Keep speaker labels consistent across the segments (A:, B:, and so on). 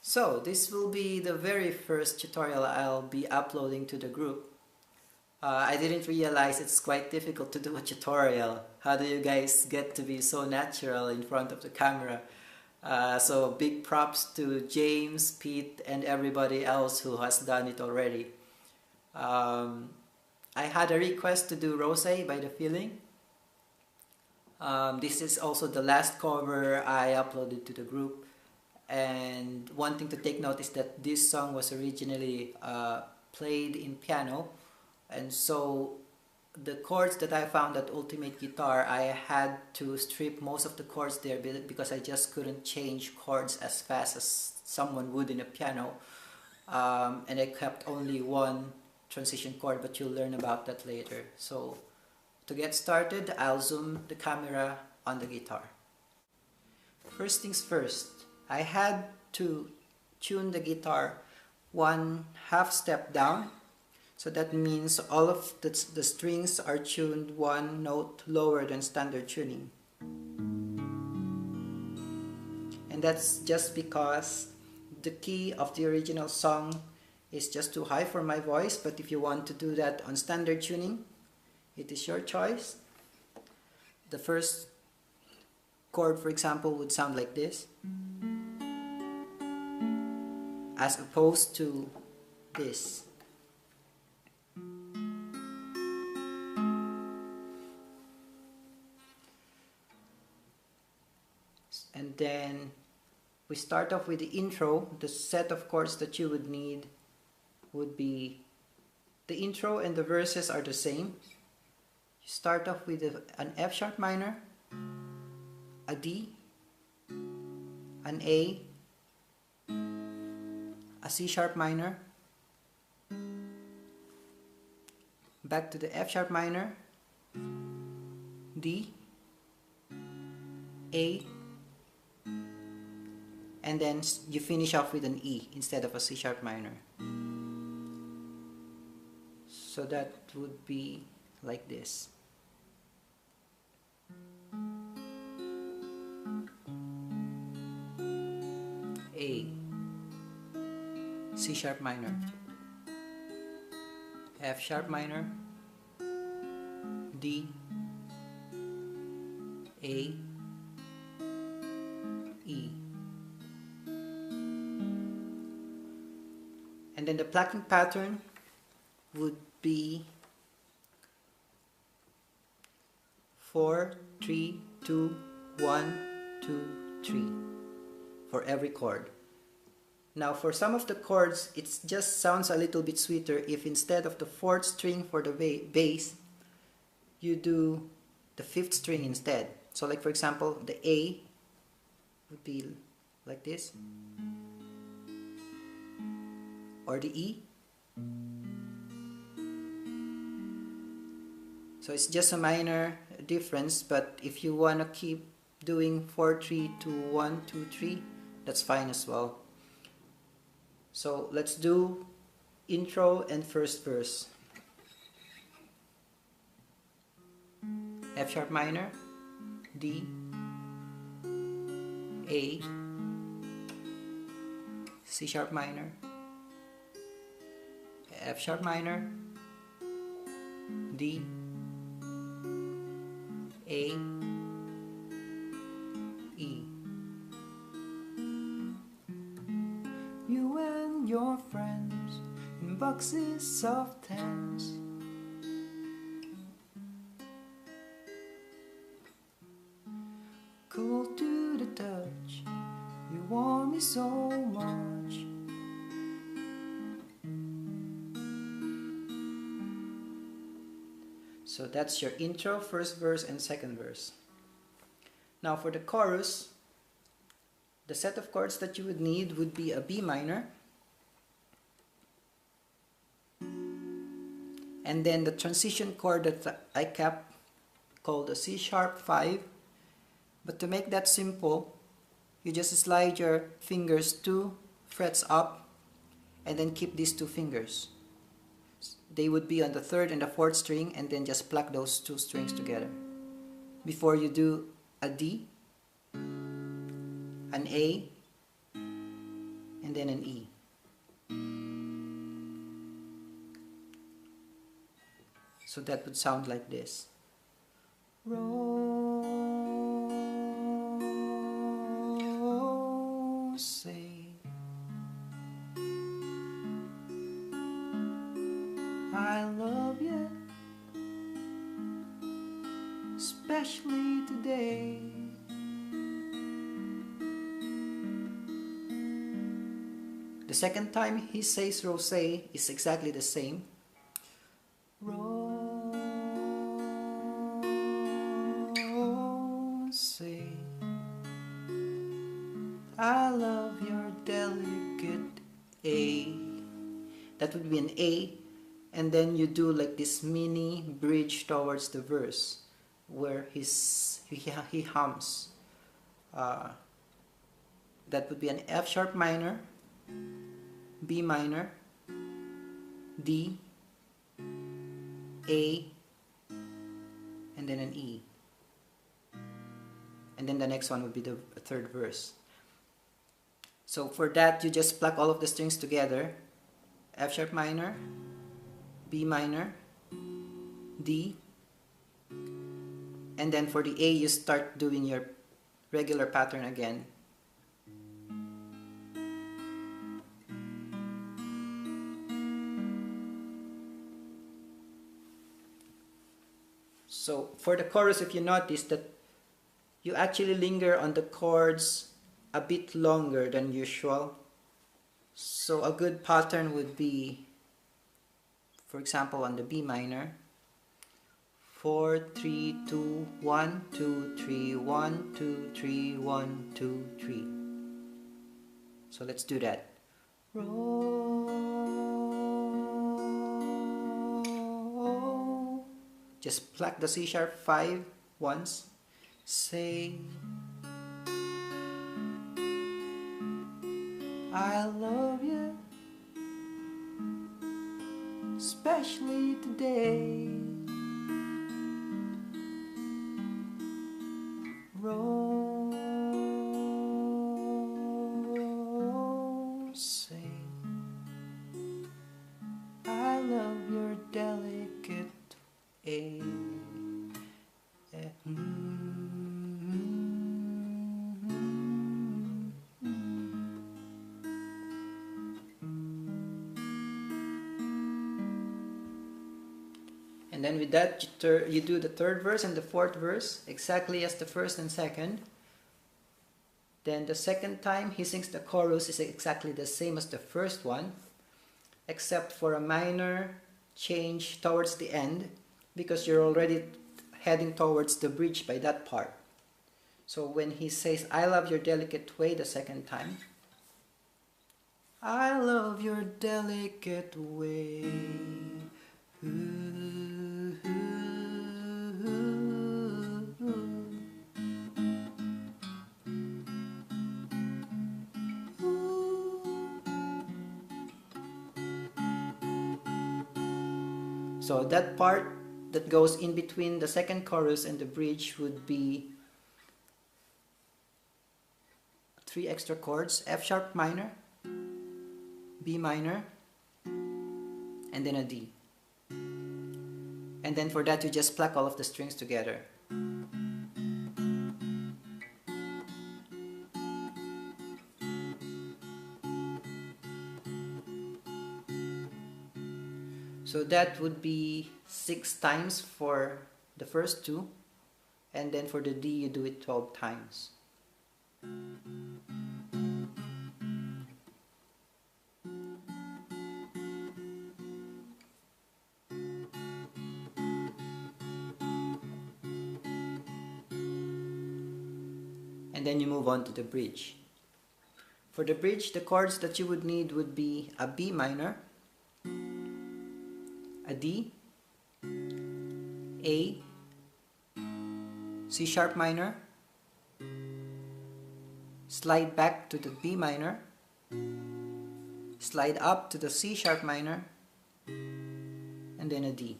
A: So this will be the very first tutorial I'll be uploading to the group. I didn't realize it's quite difficult to do a tutorial. How do you guys get to be so natural in front of the camera? So big props to James, Pete, and everybody else who has done it already. I had a request to do Rose by The Feeling. This is also the last cover I uploaded to the group. And one thing to take note is that this song was originally played in piano, and so the chords that I found at Ultimate Guitar, I had to strip most of the chords there because I just couldn't change chords as fast as someone would in a piano, and I kept only one transition chord, but you'll learn about that later. So to get started, I'll zoom the camera on the guitar. First things first, I had to tune the guitar 1/2 step down. So that means all of the strings are tuned one note lower than standard tuning. And that's just because the key of the original song is just too high for my voice, but if you want to do that on standard tuning, it is your choice. The first chord, for example, would sound like this, as opposed to this. And then we start off with the intro. The set of chords that you would need would be, the intro and the verses are the same. You start off with an F sharp minor, a D, an A, a C sharp minor, back to the F sharp minor, D, A, and then you finish off with an E instead of a C sharp minor. So that would be like this. A, C sharp minor, F sharp minor, D, A, E. And then the plucking pattern would be 4, 3, 2, 1, 2, 3 for every chord. Now for some of the chords, it just sounds a little bit sweeter if instead of the 4th string for the bass, you do the 5th string instead. So like for example, the A would be like this, or the E. So it's just a minor difference, but if you want to keep doing 4, 3, 2, 1, 2, 3, that's fine as well. So let's do intro and first verse. F sharp minor, D, A, C sharp minor, F sharp minor, D, A, E. You and your friends in boxes of tents, cool to the touch, you want me so much. So that's your intro, first verse and second verse. Now for the chorus, the set of chords that you would need would be a B minor, and then the transition chord that I kept called a C sharp 5. But to make that simple, you just slide your fingers 2 frets up and then keep these 2 fingers. They would be on the 3rd and the 4th string, and then just pluck those 2 strings together before you do a D, an A, and and then an E. So that would sound like this. Rose, I love you, especially today. The second time he says rosé is exactly the same. Rosé, I love your delicate A. That would be an A, and then you do like this mini bridge towards the verse where he hums. That would be an F sharp minor, B minor, D, A, and then an E. And then the next one would be the third verse. So for that, you just pluck all of the strings together. F sharp minor, B minor, D, and then for the A, you start doing your regular pattern again. So for the chorus, if you notice that you actually linger on the chords a bit longer than usual. So a good pattern would be, for example, on the B minor, 4, 3, 2, 1, 2, 3, 1, 2, 3, 1, 2, 3. So let's do that. Just pluck the C sharp 5 once. Say, I love you, especially today. Rose, I love your delicate A. And then with that, you do the third verse and the fourth verse exactly as the first and second. Then the second time he sings the chorus is exactly the same as the first one, except for a minor change towards the end, because you're already heading towards the bridge by that part. So when he says, I love your delicate way the second time, I love your delicate way. Ooh, ooh, ooh, ooh. So that part that goes in between the second chorus and the bridge would be 3 extra chords: F sharp minor, B minor, and then a D. And then for that, you just pluck all of the strings together. So that would be 6 times for the first two, and then for the D, you do it 12 times. And then you move on to the bridge. For the bridge, the chords that you would need would be a B minor, a D, A, C sharp minor, slide back to the B minor, slide up to the C sharp minor, and then a D.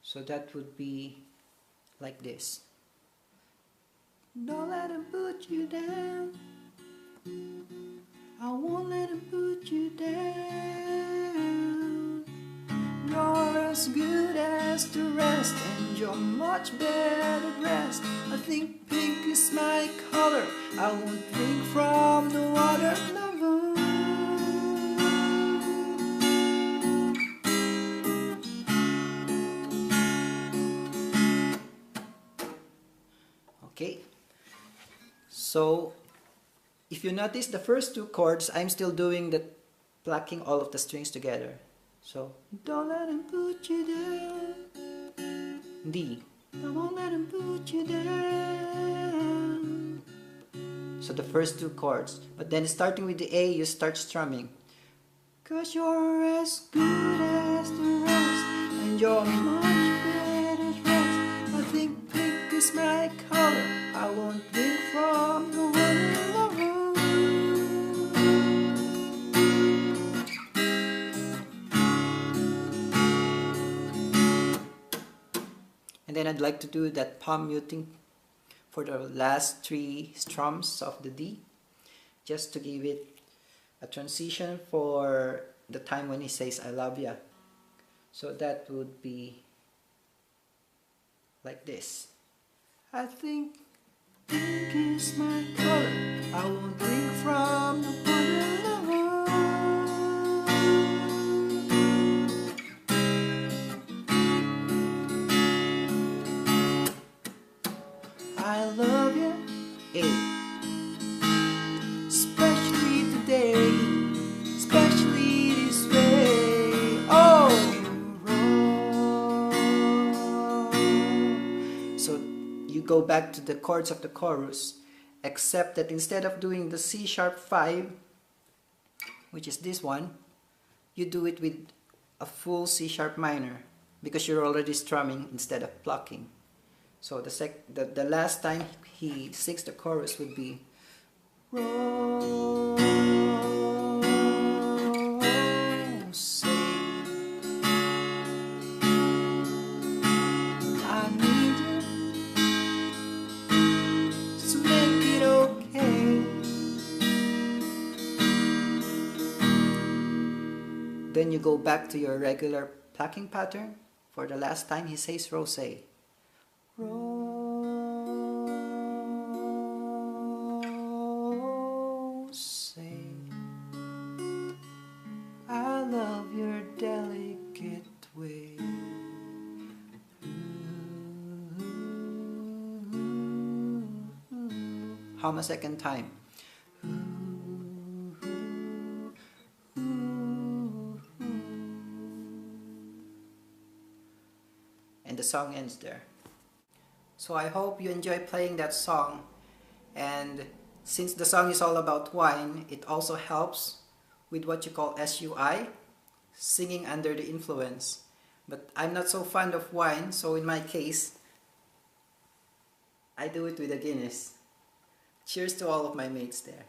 A: So that would be like this. Don't let him put you down. I won't let him put you down. You're as good as the rest, and you're much better dressed. I think pink is my color. I won't drink from the water, lover. Okay, so if you notice the first two chords, I'm still doing the plucking all of the strings together. So, don't let him put you down. D. I won't let him put you down. So the first two chords. But then starting with the A, you start strumming. 'Cause you're as good as the rest, and you're much better dressed. I think pink is my color. I won't drink from the water, lover. And then I'd like to do that palm muting for the last three strums of the D, just to give it a transition for the time when he says I love ya. So that would be like this. I think pink is my color. I won't drink from the water, lover. I love you, especially today, especially this way. Oh, so you go back to the chords of the chorus, except that instead of doing the C sharp 5, which is this one, you do it with a full C sharp minor, because you're already strumming instead of plucking. So the last time he sings the chorus would be Rose, I need you to make it okay. Then you go back to your regular plucking pattern for the last time he says Rose. Rose, I love your delicate way. Hum a second time. And the song ends there. So I hope you enjoy playing that song, and since the song is all about wine, it also helps with what you call SUI, singing under the influence. But I'm not so fond of wine, so in my case, I do it with a Guinness. Cheers to all of my mates there.